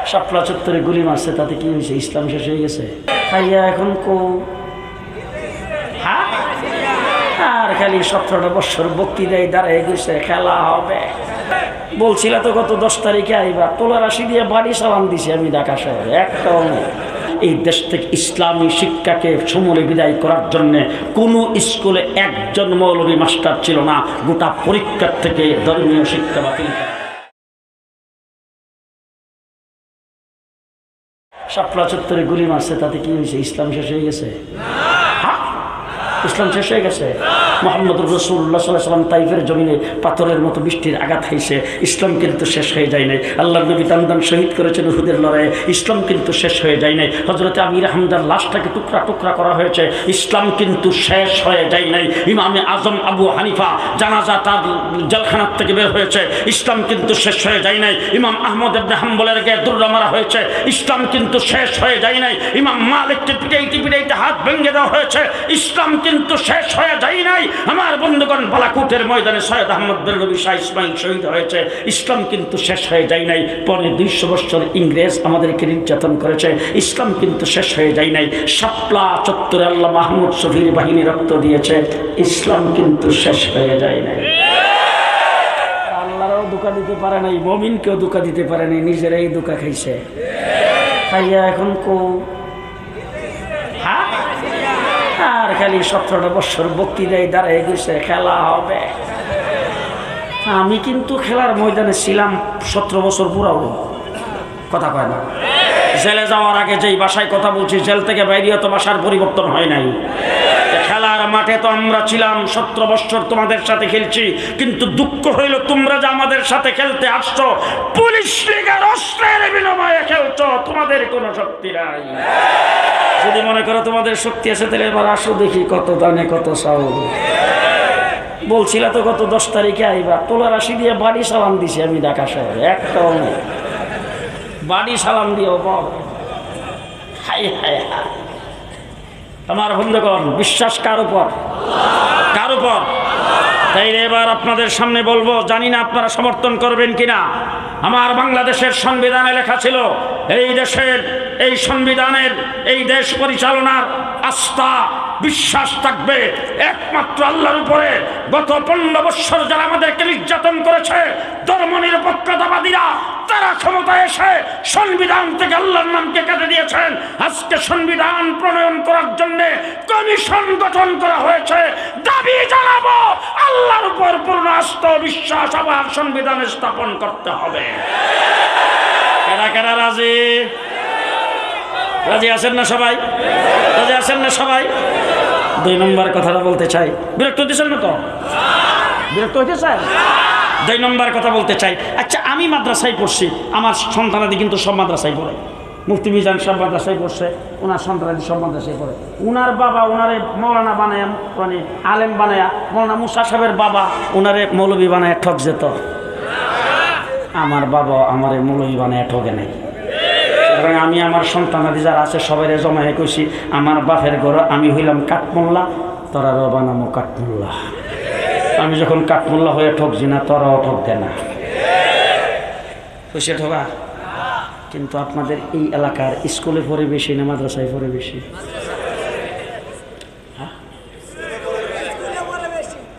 শাপলা চত্বরে গুলি মারছে, তাতে কি হয়েছে? ইসলাম শেষ হয়ে গেছে? খাইয়া এখন আর খালি 17টা বছর বক্তৃতায় দাঁড়ায় গেছে, খেলা হবে। বলছিল তো গত 10 তারিখে আইবা, তোলার রাশি দিয়ে বাড়ি সালাম দিছি আমি ঢাকা শহরে, একটাও নেই। এই দেশ থেকে ইসলামী শিক্ষাকে সমূলে বিদায় করার জন্য কোনো স্কুলে একজন মৌলভী মাস্টার ছিল না। গোটা পরীক্ষার থেকে ধর্মীয় শিক্ষা বাতিল করা। শাপলা চত্বরে গুলি মারছে, তাতে কি হয়েছে? ইসলাম শেষ হয়ে গেছে? ইসলাম শেষ হয়ে গেছে? মুহাম্মদুর রাসূলুল্লাহ সাল্লাল্লাহু আলাইহি ওয়াসাল্লাম তাইফের জমিনে পাথরের মতো বৃষ্টির আঘাত হয়েছে, ইসলাম কিন্তু শেষ হয়ে যায় নাই। আল্লাহর নবী দান শহীদ করেছেন উহুদের লড়াইয়ে, ইসলাম কিন্তু শেষ হয়ে যায় নাই। হযরত আমির হামজার লাশটাকে টুকরা টুকরা করা হয়েছে, ইসলাম কিন্তু শেষ হয়ে যায় নাই। ইমামে আজম আবু হানিফা জানাজা তার জেলখানার থেকে বের হয়েছে, ইসলাম কিন্তু শেষ হয়ে যায় নাই। ইমাম আহমদ ইবনে হাম্বলের গায়ে দুর্রা মারা হয়েছে, ইসলাম কিন্তু শেষ হয়ে যায় নাই। ইমাম মালিককে পিটাইতে হাত ভেঙে দেওয়া হয়েছে, ইসলাম কিন্তু শেষ হয়ে যায় নাই। আমার বন্ধুগণ, বালাকোটের ময়দানে সৈয়দ আহমদ বেরলভী শাহ ইসমাইল শহীদ হয়েছে, ইসলাম কিন্তু শেষ হয়ে যায় নাই। পরে 200 বছর ইংরেজ আমাদেরকে নির্যাতন করেছে, ইসলাম কিন্তু শেষ হয়ে যায় নাই। শাপলা চত্বরে আল্লাহ মাহমুদ শফির বাহিনী রক্ত দিয়েছে, ইসলাম কিন্তু শেষ হয়ে যায় নাই। আল্লাহরাও ধোঁকা দিতে পারে নাই, মুমিনকেও ধোঁকা দিতে পারে নাই, নিজেরাই ধোঁকা খাইছে। খাইয়া এখন আর খালি 17টা বছর বক্তৃতায় দাঁড়ায় গেছে, খেলা হবে। আমি কিন্তু খেলার ময়দানে ছিলাম 17 বছর পুরাও, কথা কয় না। জেলে যাওয়ার আগে যেই বাসায় কথা বলছি, জেল থেকে বাইরে তো বাসার পরিবর্তন হয় নাই। খেলার মাঠে তো আমরা ছিলাম, 17 বছর তোমাদের সাথে খেলছি, কিন্তু দুঃখ হইল তোমরা যে আমাদের সাথে খেলতে আসছো পুলিশ লীগের অস্ত্রের বিনিময়ে খেলছো, তোমাদের কোনো শক্তি নাই। যদি মনে করো তোমাদের শক্তি আছে, তাহলে এবার আসো দেখি কত দানে কত চাও। বলছিল তো গত 10 তারিখে আইবা, তোলার রাশি দিয়ে বাড়ি সালাম দিছি আমি ঢাকা শহরে, একটাও নেই। বাড়ি সালাম দিও হাই হাই হাই। আমার বন্ধুগণ, বিশ্বাস কার উপর? কার উপর? তাই এবার আপনাদের সামনে বলবো, জানি না আপনারা সমর্থন করবেন কিনা। আমার বাংলাদেশের সংবিধানে লেখা ছিল, এই দেশের এই সংবিধানের এই দেশ পরিচালনার আস্থা বিশ্বাস থাকবে একমাত্র আল্লাহর উপরে। গত 15 বছর যারা আমাদেরকে নির্যাতন করেছে ধর্মনিরপেক্ষতাবাদীরা, তারা ক্ষমতায় এসে সংবিধান থেকে আল্লাহর নামকে কেটে দিয়েছেন। আজকে সংবিধান প্রণয়ন করার জন্য কমিশন গঠন করা হয়েছে। দাবি জানাবো, আল্লাহর উপর পূর্ণ আস্থা বিশ্বাস আবার সংবিধানে স্থাপন করতে হবে। কারা কারা রাজি? রাজি আছেন না সবাই? রাজি আছেন না সবাই? 2 নম্বর কথাটা বলতে চাই। বিরক্ত হইতেছেন না তো? বিরক্ত হইতেছেন? 2 নম্বর কথা বলতে চাই। আচ্ছা, আমি মাদ্রাসায় পড়ছি, আমার সন্তানাদি কিন্তু সব মাদ্রাসায় পড়ে। মুফতি মিজান সব মাদ্রাসায় পড়ছে, ওনার সন্তানাদি সব মাদ্রাসায় পড়ে। ওনার বাবা ওনারে মৌলানা বানায়া, মানে আলেম বানায়া, মৌলানা মুসা সাহেবের বাবা ওনারে মৌলবী বানায়া ঠক যেত। আমার বাবা আমারে মৌলবী বানায়া ঠকে নাই। আমি আমার সন্তানাদি যারা আছে সবাই জমায়ে কইছি, আমার বাপের ঘর আমি হইলাম কাঠমোল্লা, তোরারও বানামো কাঠমোল্লা। আমি যখন কাঠমোল্লা হয়ে ঠকছি না, তোরাও ঠকবে না, কইছে ঠকা। কিন্তু আপনাদের এই এলাকার স্কুলে পড়ে বেশি না মাদ্রাসায় পড়ে বেশি?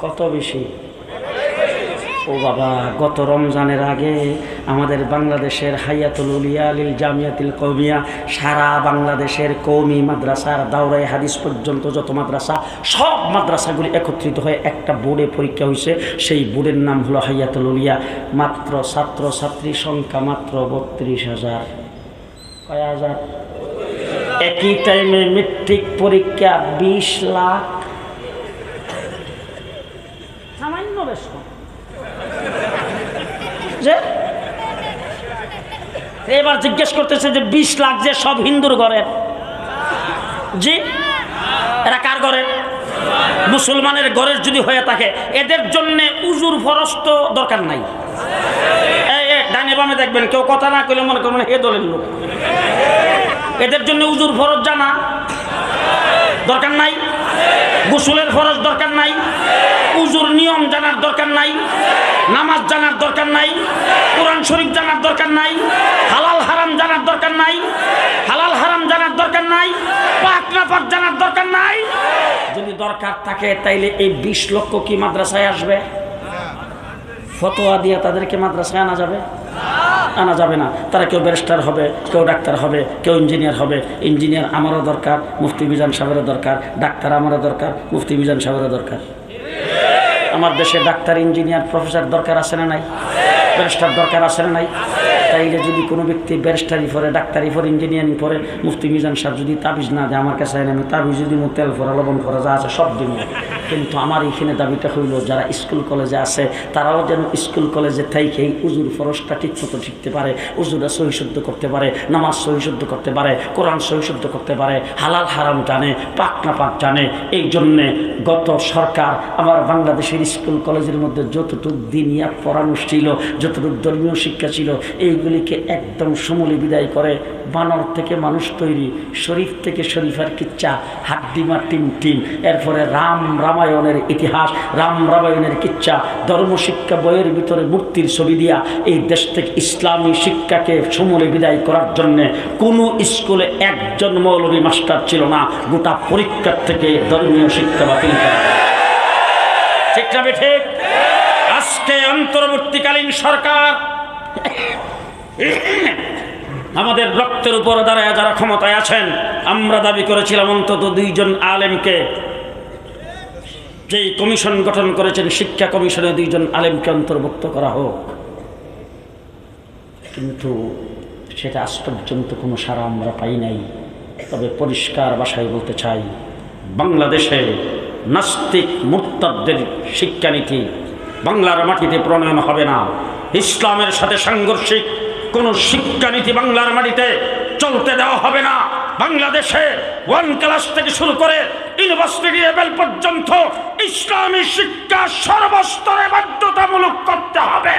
কত বেশি? ও বাবা, গত রমজানের আগে আমাদের বাংলাদেশের হায়াতুল উলিয়া লিল জামিয়াতিল কওমিয়া, সারা বাংলাদেশের কওমি মাদ্রাসার দাওরায়ে হাদিস পর্যন্ত যত মাদ্রাসা, সব মাদ্রাসাগুলি একত্রিত হয়ে একটা বোর্ডে পরীক্ষা হয়েছে। সেই বোর্ডের নাম হলো হায়াতুল উলিয়া। মাত্র ছাত্র ছাত্রী সংখ্যা মাত্র 32,000। কয় হাজার? একই টাইমে মেট্রিক পরীক্ষা 20 লাখ। সামান্য বেশ যে এবার জিজ্ঞেস করতেছে যে 20 লাখ যে সব হিন্দুর ঘরের? জি, এরা কার ঘরের? মুসলমানের ঘরের যদি হয়ে থাকে, এদের জন্য উজুর ফরজ তো দরকার নাই। ডানে বামে দেখবেন, কেউ কথা না কইলে মনে করবেন এ দলের লোক। এদের জন্য উজুর ফরজ জানা দরকার নাই, গোসলের ফরজ দরকার নাই, উজুর নিয়ম জানার দরকার নাই, নামাজ জানার দরকার নাই, কোরআন শরীফ জানার দরকার নাই, হালাল হারাম জানার দরকার থাকে তাইলে এই 20 লক্ষ কি মাদ্রাসায় আসবে? ফতোয়া দিয়ে তাদেরকে মাদ্রাসায় আনা যাবে? আনা যাবে না। তারা কেউ ব্যারিস্টার হবে, কেউ ডাক্তার হবে, কেউ ইঞ্জিনিয়ার হবে। ইঞ্জিনিয়ার আমারও দরকার, মুফতি মিজান সাহেবেরও দরকার। ডাক্তার আমারও দরকার, মুফতি মিজান সাহেবেরও দরকার। আমার দেশে ডাক্তার, ইঞ্জিনিয়ার, প্রফেসর দরকার আছে না নাই? ব্যারিস্টার দরকার আছে না নাই? তাইলে যদি কোনো ব্যক্তি ব্যারিস্টারি পড়ে, ডাক্তারি পড়ে, ইঞ্জিনিয়ারিং পড়ে, মুফতি মিজান সাহেব যদি তাবিজ না দেয় আমার কাছে, আমি তাবিজ যদি তেল ফোরা, লবণ ফোরা যা আছে সব দিব। কিন্তু আমার এইখানে দাবিটা হইল, যারা স্কুল কলেজে আছে তারাও যেন স্কুল কলেজে থাইকেই উজুর ফরজটা ঠিক মতো শিখতে পারে, উজুরা সহিশুদ্ধ করতে পারে, নামাজ সহিশুদ্ধ করতে পারে, কোরআন সহিশুদ্ধ করতে পারে, হালাল হারাম জানে, পাক না পাক জানে। এই জন্যে গত সরকার আমার বাংলাদেশের স্কুল কলেজের মধ্যে যতটুকু দিনিয়াত পড়ানো ছিল, যতটুকু ধর্মীয় শিক্ষা ছিল, এইগুলিকে একদম সমূলে বিদায় করে বানর থেকে মানুষ তৈরি, শরীফ থেকে শরীফার কিচ্ছা, হাড্ডিমা টিম টিম, এরপরে রামায়ণের ইতিহাস, রামায়ণের কিচ্ছা, ধর্মশিক্ষা বইয়ের ভিতরে মূর্তির ছবি দিয়া এই দেশ থেকে ইসলামী শিক্ষাকে সমূলে বিদায় করার জন্যে কোনো স্কুলে একজন মৌলভী মাস্টার ছিল না। গোটা পরীক্ষার থেকে ধর্মীয় শিক্ষা বাতিল করা। ঠিক না ঠিক? আজকে অন্তর্বর্তীকালীন সরকার আমাদের রক্তের উপর দাঁড়ায় যারা ক্ষমতায় আছেন, আমরা দাবি করেছিলাম অন্তত 2 জন আলেমকে, যেই কমিশন গঠন করেছেন শিক্ষা কমিশনে 2 জন আলেমকে অন্তর্ভুক্ত করা হোক। কিন্তু সেটা আজ পর্যন্ত কোনো সাড়া আমরা পাই নাই। তবে পরিষ্কার ভাষায় বলতে চাই, বাংলাদেশে নাস্তিক মুরতাদদের শিক্ষানীতি বাংলার মাটিতে প্রণয়ন হবে না। ইসলামের সাথে সাংঘর্ষিক কোনো শিক্ষানীতি বাংলার মাটিতে চলতে দেওয়া হবে না। বাংলাদেশে 1 ক্লাস থেকে শুরু করে ইউনিভার্সিটি লেভেল পর্যন্ত ইসলামী শিক্ষা সর্বস্তরে বাধ্যতামূলক করতে হবে।